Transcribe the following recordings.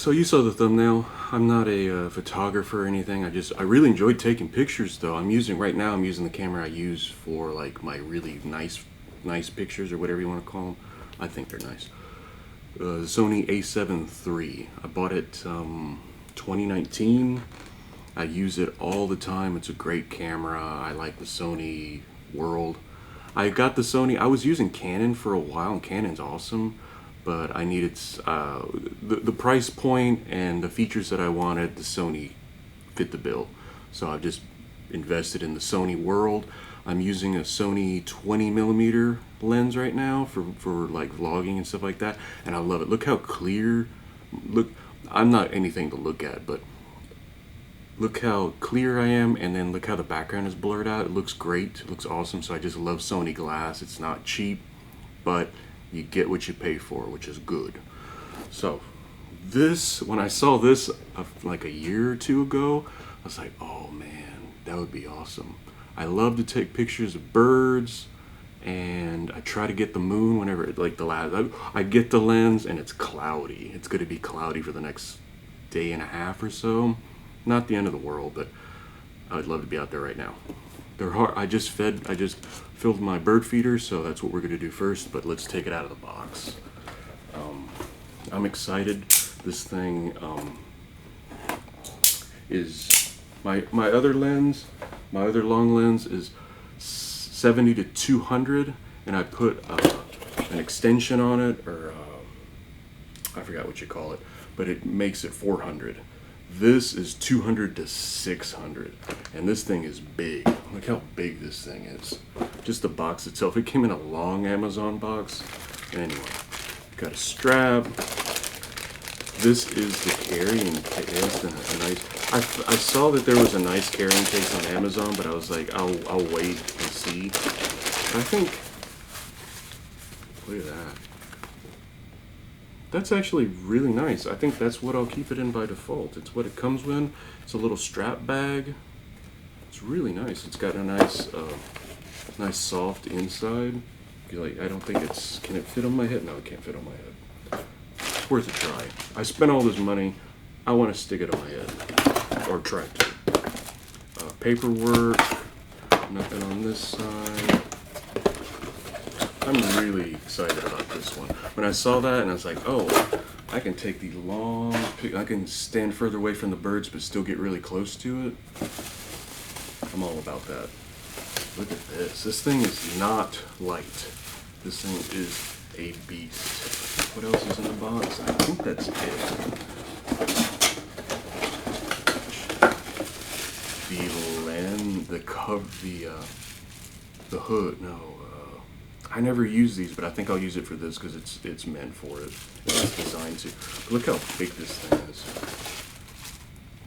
So you saw the thumbnail. I'm not a photographer or anything. I really enjoyed taking pictures though. I'm using the camera I use for like my really nice pictures or whatever you want to call them. I think they're nice. The Sony A7 III. I bought it 2019. I use it all the time. It's a great camera. I like the Sony world. I got the Sony. I was using Canon for a while, and Canon's awesome, but I needed the price point and the features that I wanted. The Sony fit the bill, so I just invested in the Sony world. I'm using a Sony 20mm lens right now for like vlogging and stuff like that, and I love it. Look how clear. Look, I'm not anything to look at, but look how clear I am, and then look how the background is blurred out. It looks great. It looks awesome. So I just love Sony glass. It's not cheap, but you get what you pay for, which is good. So this, when I saw this like a year or two ago, I was like, oh man, that would be awesome. I love to take pictures of birds, and I try to get the moon whenever, like I get the lens and it's cloudy. It's going to be cloudy for the next day and a half or so. Not the end of the world, but I'd love to be out there right now. They're hard. I just filled my bird feeder, so that's what we're going to do first, but let's take it out of the box. I'm excited. This thing is my other lens. My other long lens is 70 to 200, and I put an extension on it, or I forgot what you call it, but it makes it 400. This is 200 to 600, and this thing is big. Look how big this thing is. Just the box itself. It came in a long Amazon box. Anyway, got a strap. This is the carrying case. A nice. I saw that there was a nice carrying case on Amazon, but I was like, I'll wait and see. I think. Look at that. That's actually really nice. I think that's what I'll keep it in by default. It's what it comes with. It's a little strap bag. It's really nice. It's got a nice soft inside. Like, I don't think it's, can it fit on my head? No, it can't fit on my head. It's worth a try. I spent all this money. I want to stick it on my head, or try to. Paperwork. Nothing on this side. I'm really excited about this one. When I saw that, and I was like, oh, I can take the long, I can stand further away from the birds but still get really close to it. I'm all about that. Look at this. This thing is not light. This thing is a beast. What else is in the box? I think that's it. The lens, the cover, the hood, no. I never use these, but I think I'll use it for this because it's meant for it. It's designed to. But look how big this thing is.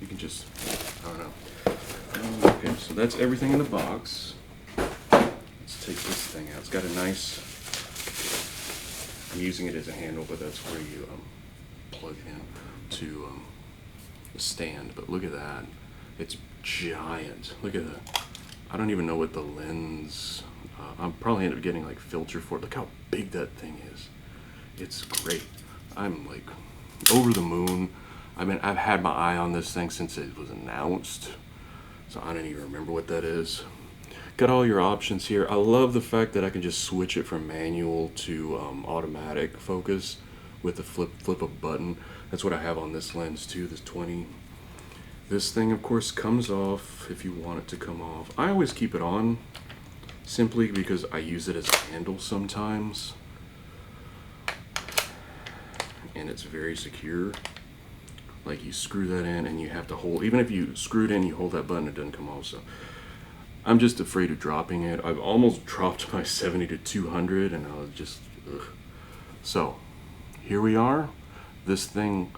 You can just, I don't know. Okay, so that's everything in the box. Let's take this thing out. It's got a nice, I'm using it as a handle, but that's where you plug it in to the stand. But look at that. It's giant. Look at that. I don't even know what the lens, I'll probably end up getting like filter for it. Look how big that thing is. It's great. I'm like over the moon. I mean, I've had my eye on this thing since it was announced, so I don't even remember what that is. Got all your options here. I love the fact that I can just switch it from manual to automatic focus with the flip a button. That's what I have on this lens too, this 20. This thing, of course, comes off if you want it to come off. I always keep it on, simply because I use it as a handle sometimes. And it's very secure. Like, you screw that in and you have to hold, even if you screw it in, you hold that button, it doesn't come off. So I'm just afraid of dropping it. I've almost dropped my 70 to 200 and I was just, ugh. So here we are. This thing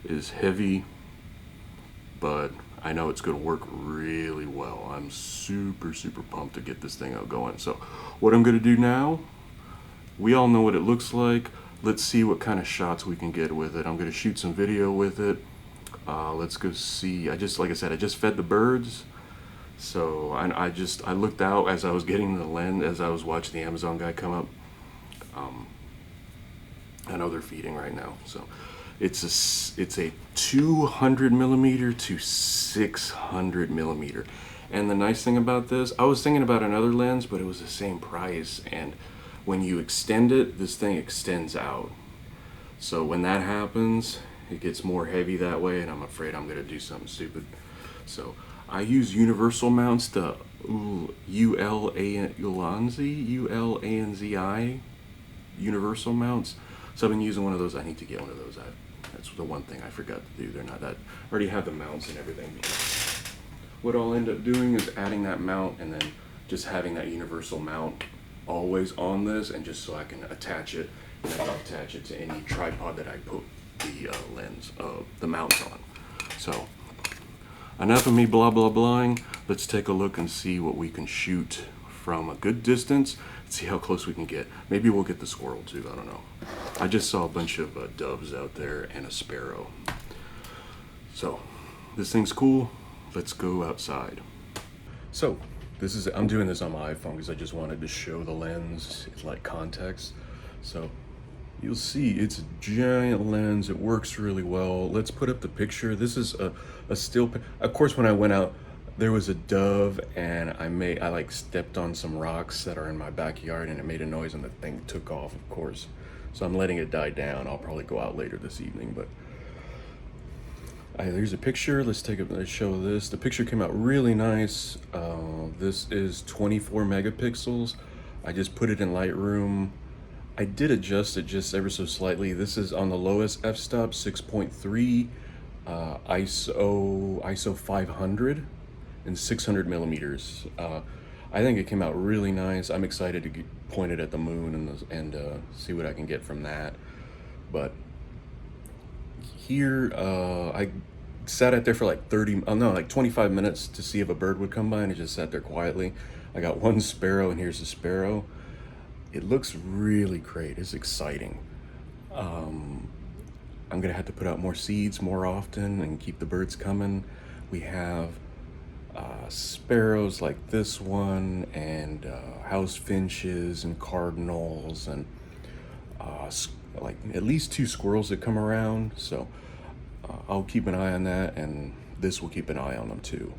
is heavy, but I know it's going to work really well. I'm super pumped to get this thing out going. So what I'm going to do now, we all know what it looks like. Let's see what kind of shots we can get with it. I'm going to shoot some video with it. Let's go see. Like I said, I just fed the birds. So I looked out as I was getting the lens, as I was watching the Amazon guy come up. I know they're feeding right now. So It's a 200 millimeter to 600 millimeter. And the nice thing about this, I was thinking about another lens, but it was the same price. And when you extend it, this thing extends out. So when that happens, it gets more heavy that way, and I'm afraid I'm gonna do something stupid. So I use universal mounts, the ULANZI universal mounts. So I've been using one of those. I need to get one of those. That's the one thing I forgot to do. They're not that. I already have the mounts and everything. What I'll end up doing is adding that mount and then just having that universal mount always on this, and just so I can attach it, and I'll attach it to any tripod that I put the the mounts on. So enough of me blah blah blahing. Let's take a look and see what we can shoot from a good distance. See how close we can get. Maybe we'll get the squirrel too, I don't know. I just saw a bunch of doves out there and a sparrow. So this thing's cool. Let's go outside. So I'm doing this on my iPhone because I just wanted to show the lens like context. So you'll see it's a giant lens. It works really well. Let's put up the picture. This is a still. Of course, when I went out, there was a dove, and I like stepped on some rocks that are in my backyard, and it made a noise, and the thing took off, of course. So I'm letting it die down. I'll probably go out later this evening, but there's a picture. Let's show this. The picture came out really nice. This is 24 megapixels. I just put it in Lightroom. I did adjust it just ever so slightly. This is on the lowest f-stop, 6.3, ISO 500, and 600 millimeters. I think it came out really nice. I'm excited to point it at the moon and see what I can get from that. But here, I sat out there for like 25 minutes to see if a bird would come by, and it just sat there quietly. I got one sparrow, and here's the sparrow. It looks really great. It's exciting. I'm gonna have to put out more seeds more often and keep the birds coming. We have sparrows like this one, and house finches and cardinals, and like at least 2 squirrels that come around. So I'll keep an eye on that, and this will keep an eye on them too.